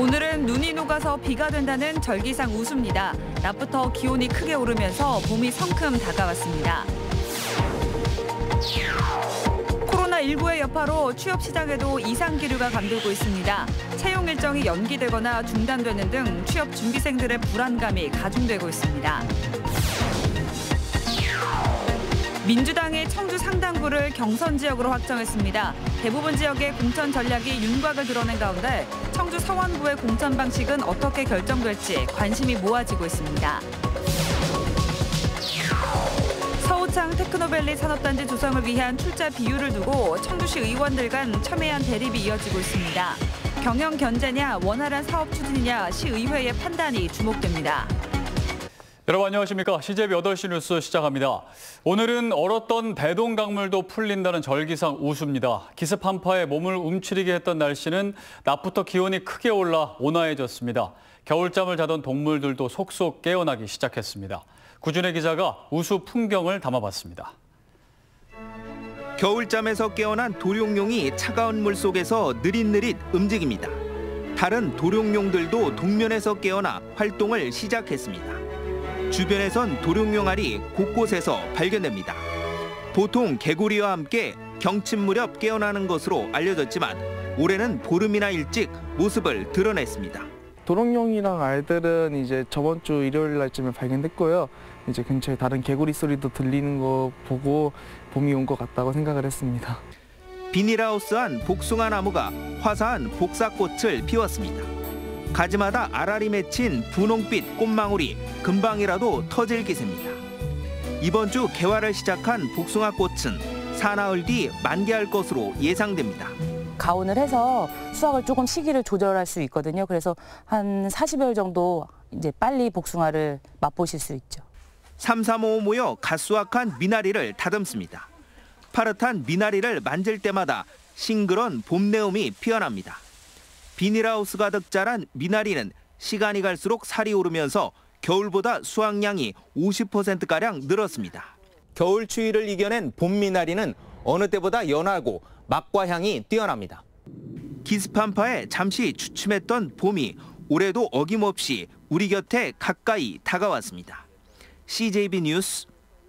오늘은 눈이 녹아서 비가 된다는 절기상 우수입니다. 낮부터 기온이 크게 오르면서 봄이 성큼 다가왔습니다. 코로나19의 여파로 취업 시장에도 이상 기류가 감돌고 있습니다. 채용 일정이 연기되거나 중단되는 등 취업 준비생들의 불안감이 가중되고 있습니다. 민주당이 청주 상당구를 경선 지역으로 확정했습니다. 대부분 지역의 공천 전략이 윤곽을 드러낸 가운데 청주 서원구의 공천 방식은 어떻게 결정될지 관심이 모아지고 있습니다. 서우창 테크노밸리 산업단지 조성을 위한 출자 비율을 두고 청주시 의원들 간 첨예한 대립이 이어지고 있습니다. 경영 견제냐 원활한 사업 추진이냐 시의회의 판단이 주목됩니다. 여러분 안녕하십니까. CJB 8시 뉴스 시작합니다. 오늘은 얼었던 대동 강물도 풀린다는 절기상 우수입니다. 기습 한파에 몸을 움츠리게 했던 날씨는 낮부터 기온이 크게 올라 온화해졌습니다. 겨울잠을 자던 동물들도 속속 깨어나기 시작했습니다. 구준혜 기자가 우수 풍경을 담아봤습니다. 겨울잠에서 깨어난 도룡뇽이 차가운 물 속에서 느릿느릿 움직입니다. 다른 도룡뇽들도 동면에서 깨어나 활동을 시작했습니다. 주변에선 도룡뇽알이 곳곳에서 발견됩니다. 보통 개구리와 함께 경칩 무렵 깨어나는 것으로 알려졌지만 올해는 보름이나 일찍 모습을 드러냈습니다. 도롱뇽이랑 알들은 이제 저번 주 일요일 날쯤에 발견됐고요. 이제 근처에 다른 개구리 소리도 들리는 거 보고 봄이 온 것 같다고 생각을 했습니다. 비닐하우스한 복숭아 나무가 화사한 복사꽃을 피웠습니다. 가지마다 알알이 맺힌 분홍빛 꽃망울이 금방이라도 터질 기세입니다. 이번 주 개화를 시작한 복숭아 꽃은 사나흘 뒤 만개할 것으로 예상됩니다. 가온을 해서 수확을 조금 시기를 조절할 수 있거든요. 그래서 한 40여일 정도 이제 빨리 복숭아를 맛보실 수 있죠. 삼삼오오 모여 갓 수확한 미나리를 다듬습니다. 파릇한 미나리를 만질 때마다 싱그런 봄내음이 피어납니다. 비닐하우스 가득 자란 미나리는 시간이 갈수록 살이 오르면서 겨울보다 수확량이 50%가량 늘었습니다. 겨울 추위를 이겨낸 봄 미나리는 어느 때보다 연하고 맛과 향이 뛰어납니다. 기습 한파에 잠시 주춤했던 봄이 올해도 어김없이 우리 곁에 가까이 다가왔습니다. CJB 뉴스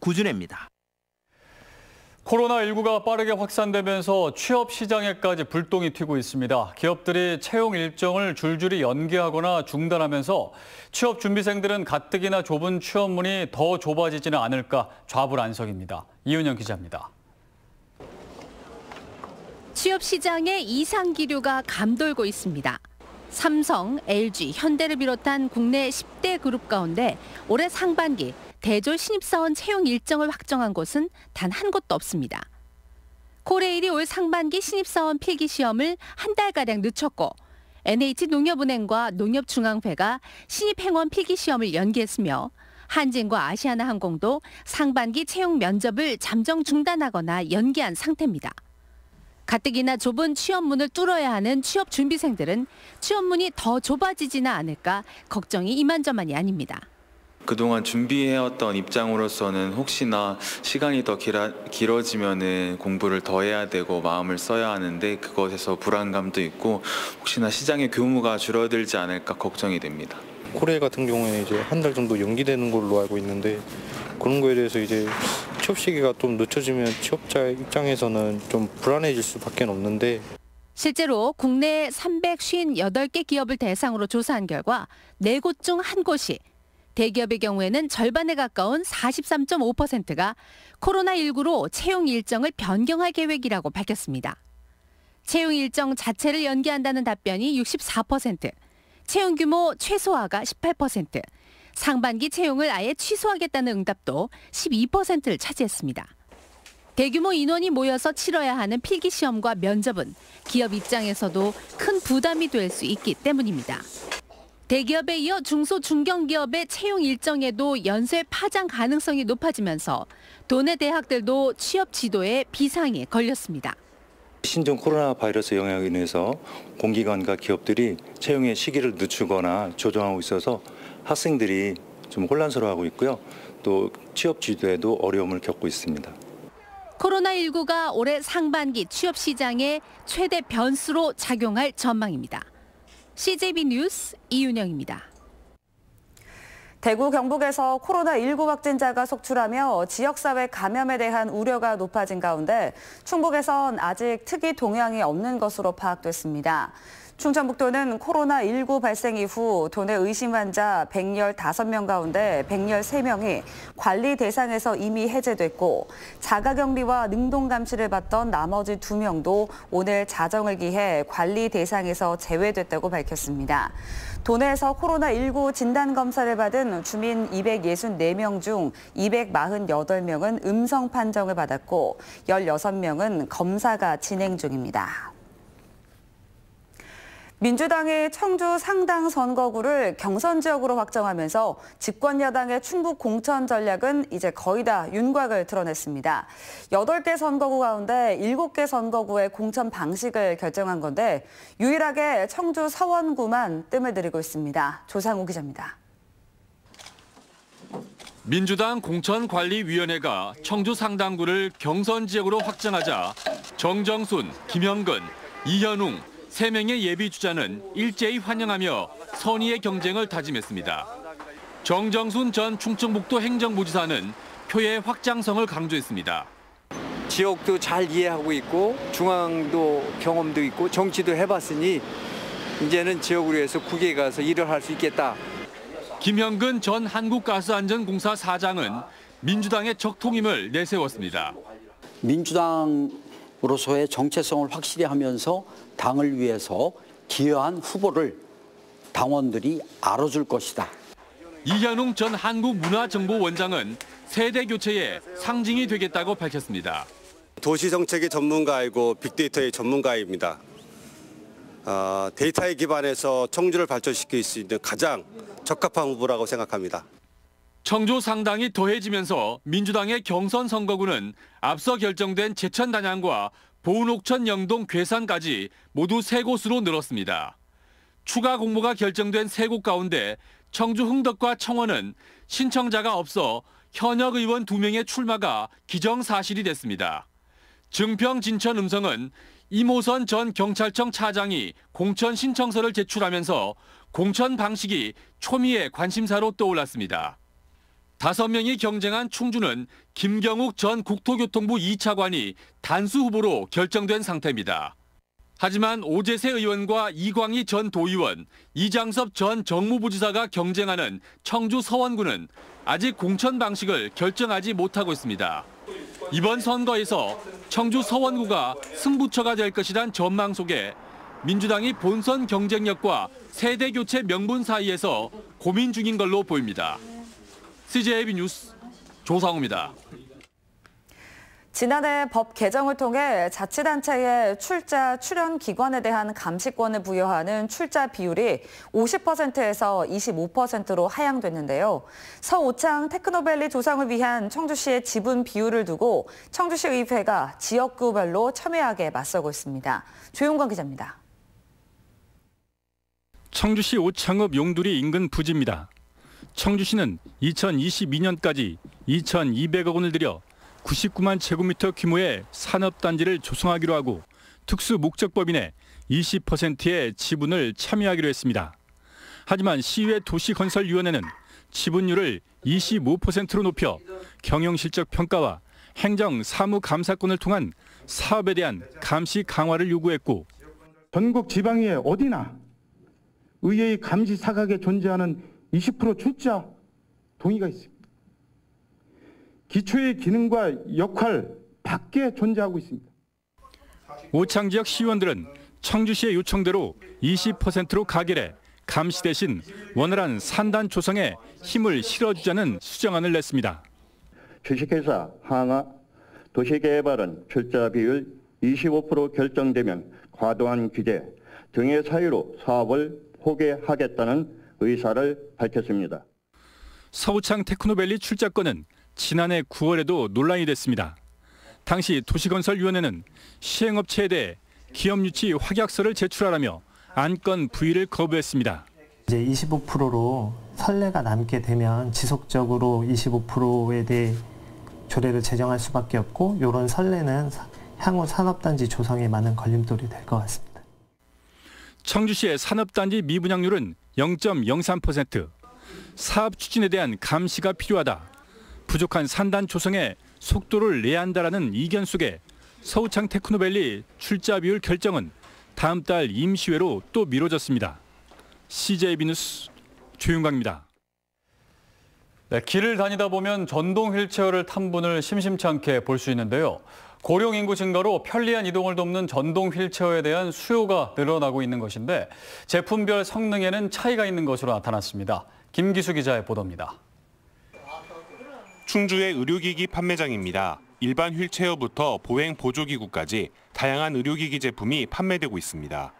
구준혜입니다. 코로나19가 빠르게 확산되면서 취업 시장에까지 불똥이 튀고 있습니다. 기업들이 채용 일정을 줄줄이 연기하거나 중단하면서 취업 준비생들은 가뜩이나 좁은 취업문이 더 좁아지지는 않을까 좌불안석입니다. 이은영 기자입니다. 취업 시장에 이상 기류가 감돌고 있습니다. 삼성, LG, 현대를 비롯한 국내 10대 그룹 가운데 올해 상반기 대졸 신입사원 채용 일정을 확정한 곳은 단 한 곳도 없습니다. 코레일이 올 상반기 신입사원 필기 시험을 한 달가량 늦췄고 NH농협은행과 농협중앙회가 신입행원 필기 시험을 연기했으며 한진과 아시아나항공도 상반기 채용 면접을 잠정 중단하거나 연기한 상태입니다. 가뜩이나 좁은 취업문을 뚫어야 하는 취업 준비생들은 취업문이 더 좁아지지는 않을까 걱정이 이만저만이 아닙니다. 그동안 준비해왔던 입장으로서는 혹시나 시간이 더 길어지면은 공부를 더 해야 되고 마음을 써야 하는데 그것에서 불안감도 있고 혹시나 시장의 규모가 줄어들지 않을까 걱정이 됩니다. 코레일 같은 경우에는 이제 한 달 정도 연기되는 걸로 알고 있는데 그런 거에 대해서 이제 취업 시기가 좀 늦춰지면 취업자 입장에서는 좀 불안해질 수밖에 없는데 실제로 국내 358개 기업을 대상으로 조사한 결과 4곳 중 1곳이 대기업의 경우에는 절반에 가까운 43.5%가 코로나19로 채용 일정을 변경할 계획이라고 밝혔습니다. 채용 일정 자체를 연기한다는 답변이 64%, 채용 규모 최소화가 18%, 상반기 채용을 아예 취소하겠다는 응답도 12%를 차지했습니다. 대규모 인원이 모여서 치러야 하는 필기시험과 면접은 기업 입장에서도 큰 부담이 될 수 있기 때문입니다. 대기업에 이어 중소 중견기업의 채용 일정에도 연쇄 파장 가능성이 높아지면서 도내 대학들도 취업 지도에 비상이 걸렸습니다. 신종 코로나 바이러스 영향으로 인해서 공기관과 기업들이 채용의 시기를 늦추거나 조정하고 있어서 학생들이 좀 혼란스러워하고 있고요. 또 취업 지도에도 어려움을 겪고 있습니다. 코로나19가 올해 상반기 취업 시장에 최대 변수로 작용할 전망입니다. CJB 뉴스 이윤영입니다. 대구 경북에서 코로나19 확진자가 속출하며 지역사회 감염에 대한 우려가 높아진 가운데 충북에선 아직 특이 동향이 없는 것으로 파악됐습니다. 충청북도는 코로나19 발생 이후 도내 의심 환자 115명 가운데 113명이 관리 대상에서 이미 해제됐고 자가격리와 능동감시를 받던 나머지 2명도 오늘 자정을 기해 관리 대상에서 제외됐다고 밝혔습니다. 도내에서 코로나19 진단검사를 받은 주민 264명 중 248명은 음성 판정을 받았고 16명은 검사가 진행 중입니다. 민주당이 청주 상당 선거구를 경선 지역으로 확정하면서 집권 여당의 충북 공천 전략은 이제 거의 다 윤곽을 드러냈습니다. 8개 선거구 가운데 7개 선거구의 공천 방식을 결정한 건데 유일하게 청주 서원구만 뜸을 들이고 있습니다. 조상우 기자입니다. 민주당 공천관리위원회가 청주 상당구를 경선 지역으로 확정하자 정정순, 김현근, 이현웅, 3명의 예비주자는 일제히 환영하며 선의의 경쟁을 다짐했습니다. 정정순 전 충청북도 행정부지사는 표의 확장성을 강조했습니다. 지역도 잘 이해하고 있고 중앙도 경험도 있고 정치도 해봤으니 이제는 지역으로 해서 국회에 가서 일을 할 수 있겠다. 김현근 전 한국가스안전공사 사장은 민주당의 적통임을 내세웠습니다. 민주당으로서의 정체성을 확실히 하면서 당을 위해서 기여한 후보를 당원들이 알아줄 것이다. 이현웅 전 한국문화정보원장은 세대 교체의 상징이 되겠다고 밝혔습니다. 도시정책의 전문가이고 빅데이터의 전문가입니다. 데이터에 기반해서 청주를 발전시킬 수 있는 가장 적합한 후보라고 생각합니다. 청주 상당이 더해지면서 민주당의 경선 선거구는 앞서 결정된 제천 단양과 보은옥천 영동 괴산까지 모두 3곳으로 늘었습니다. 추가 공모가 결정된 3곳 가운데 청주 흥덕과 청원은 신청자가 없어 현역 의원 2명의 출마가 기정사실이 됐습니다. 증평 진천 음성은 이모선 전 경찰청 차장이 공천 신청서를 제출하면서 공천 방식이 초미의 관심사로 떠올랐습니다. 5명이 경쟁한 충주는 김경욱 전 국토교통부 2차관이 단수 후보로 결정된 상태입니다. 하지만 오재세 의원과 이광희 전 도의원, 이장섭 전 정무부지사가 경쟁하는 청주 서원구는 아직 공천 방식을 결정하지 못하고 있습니다. 이번 선거에서 청주 서원구가 승부처가 될 것이란 전망 속에 민주당이 본선 경쟁력과 세대 교체 명분 사이에서 고민 중인 걸로 보입니다. CJB 뉴스 조상우입니다. 지난해 법 개정을 통해 자치단체의 출자 출연 기관에 대한 감시권을 부여하는 출자 비율이 50%에서 25%로 하향됐는데요. 서오창 테크노밸리 조성을 위한 청주시의 지분 비율을 두고 청주시 의회가 지역구별로 첨예하게 맞서고 있습니다. 조용관 기자입니다. 청주시 오창읍 용두리 인근 부지입니다. 청주시는 2022년까지 2,200억 원을 들여 99만 제곱미터 규모의 산업단지를 조성하기로 하고 특수목적법인에 20%의 지분을 참여하기로 했습니다. 하지만 시의회 도시건설위원회는 지분율을 25%로 높여 경영실적 평가와 행정 사무감사권을 통한 사업에 대한 감시 강화를 요구했고 전국 지방의회 어디나 의회의 감시 사각에 존재하는 20% 출자 동의가 있습니다. 기초의 기능과 역할 밖에 존재하고 있습니다. 오창 지역 시의원들은 청주시의 요청대로 20%로 가결해 감시 대신 원활한 산단 조성에 힘을 실어주자는 수정안을 냈습니다. 주식회사 하나 도시개발은 출자 비율 25% 결정되면 과도한 규제 등의 사유로 사업을 포기하겠다는 의사를 밝혔습니다. 서우창 테크노밸리 출자권은 지난해 9월에도 논란이 됐습니다. 당시 도시건설위원회는 시행업체에 대해 기업유치 확약서를 제출하라며 안건 부의를 거부했습니다. 이제 25%로 선례가 남게 되면 지속적으로 25%에 대해 조례를 제정할 수밖에 없고 이런 선례는 향후 산업단지 조성에 많은 걸림돌이 될 것 같습니다. 청주시의 산업단지 미분양률은 0.03%. 사업 추진에 대한 감시가 필요하다. 부족한 산단 조성에 속도를 내야 한다라는 이견 속에 서우창 테크노밸리 출자 비율 결정은 다음 달 임시회로 또 미뤄졌습니다. CJB 뉴스 조윤광입니다. 네, 길을 다니다 보면 전동 휠체어를 탄 분을 심심치 않게 볼 수 있는데요. 고령 인구 증가로 편리한 이동을 돕는 전동 휠체어에 대한 수요가 늘어나고 있는 것인데 제품별 성능에는 차이가 있는 것으로 나타났습니다. 김기수 기자의 보도입니다. 충주의 의료기기 판매장입니다. 일반 휠체어부터 보행 보조기구까지 다양한 의료기기 제품이 판매되고 있습니다.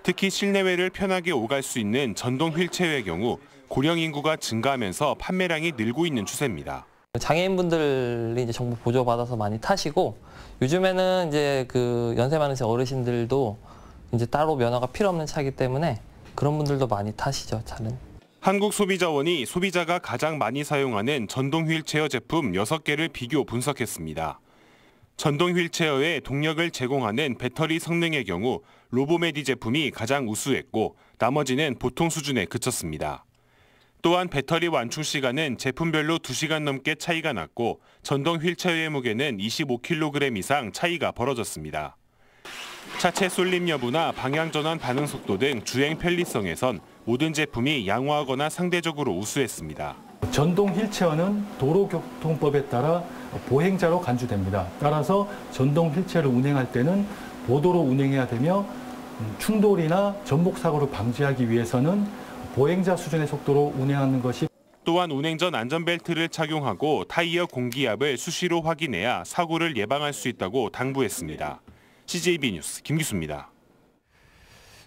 특히 실내외를 편하게 오갈 수 있는 전동 휠체어의 경우 고령 인구가 증가하면서 판매량이 늘고 있는 추세입니다. 장애인분들이 이제 정부 보조받아서 많이 타시고 요즘에는 이제 그 연세 많으신 어르신들도 이제 따로 면허가 필요 없는 차이기 때문에 그런 분들도 많이 타시죠, 차는. 한국소비자원이 소비자가 가장 많이 사용하는 전동 휠체어 제품 6개를 비교 분석했습니다. 전동 휠체어에 동력을 제공하는 배터리 성능의 경우 로보메디 제품이 가장 우수했고 나머지는 보통 수준에 그쳤습니다. 또한 배터리 완충 시간은 제품별로 2시간 넘게 차이가 났고 전동 휠체어의 무게는 25kg 이상 차이가 벌어졌습니다. 차체 쏠림 여부나 방향 전환 반응 속도 등 주행 편리성에선 모든 제품이 양호하거나 상대적으로 우수했습니다. 전동 휠체어는 도로교통법에 따라 보행자로 간주됩니다. 따라서 전동 휠체어를 운행할 때는 보도로 운행해야 되며 충돌이나 전복 사고를 방지하기 위해서는 보행자 수준의 속도로 운행하는 것이. 또한 운행 전 안전벨트를 착용하고 타이어 공기압을 수시로 확인해야 사고를 예방할 수 있다고 당부했습니다. CJB 뉴스 김기수입니다.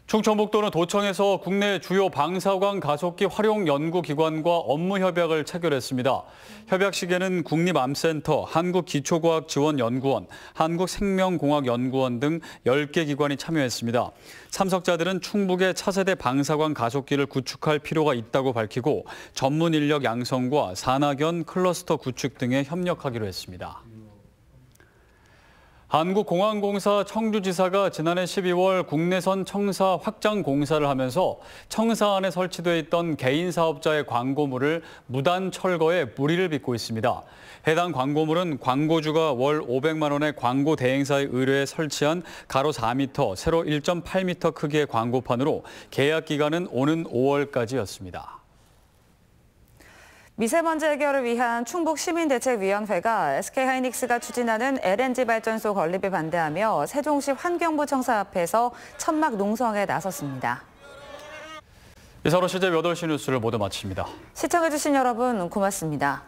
충청북도는 도청에서 국내 주요 방사광 가속기 활용 연구기관과 업무 협약을 체결했습니다. 협약식에는 국립암센터, 한국기초과학지원연구원, 한국생명공학연구원 등 10개 기관이 참여했습니다. 참석자들은 충북의 차세대 방사광 가속기를 구축할 필요가 있다고 밝히고 전문 인력 양성과 산학연 클러스터 구축 등에 협력하기로 했습니다. 한국공항공사 청주지사가 지난해 12월 국내선 청사 확장 공사를 하면서 청사 안에 설치돼 있던 개인 사업자의 광고물을 무단 철거해 물의를 빚고 있습니다. 해당 광고물은 광고주가 월 500만 원의 광고 대행사의 의뢰에 설치한 가로 4m, 세로 1.8m 크기의 광고판으로 계약 기간은 오는 5월까지였습니다. 미세먼지 해결을 위한 충북시민대책위원회가 SK하이닉스가 추진하는 LNG 발전소 건립에 반대하며 세종시 환경부 청사 앞에서 천막 농성에 나섰습니다. 이상으로 CJB 8시 뉴스를 모두 마칩니다. 시청해주신 여러분 고맙습니다.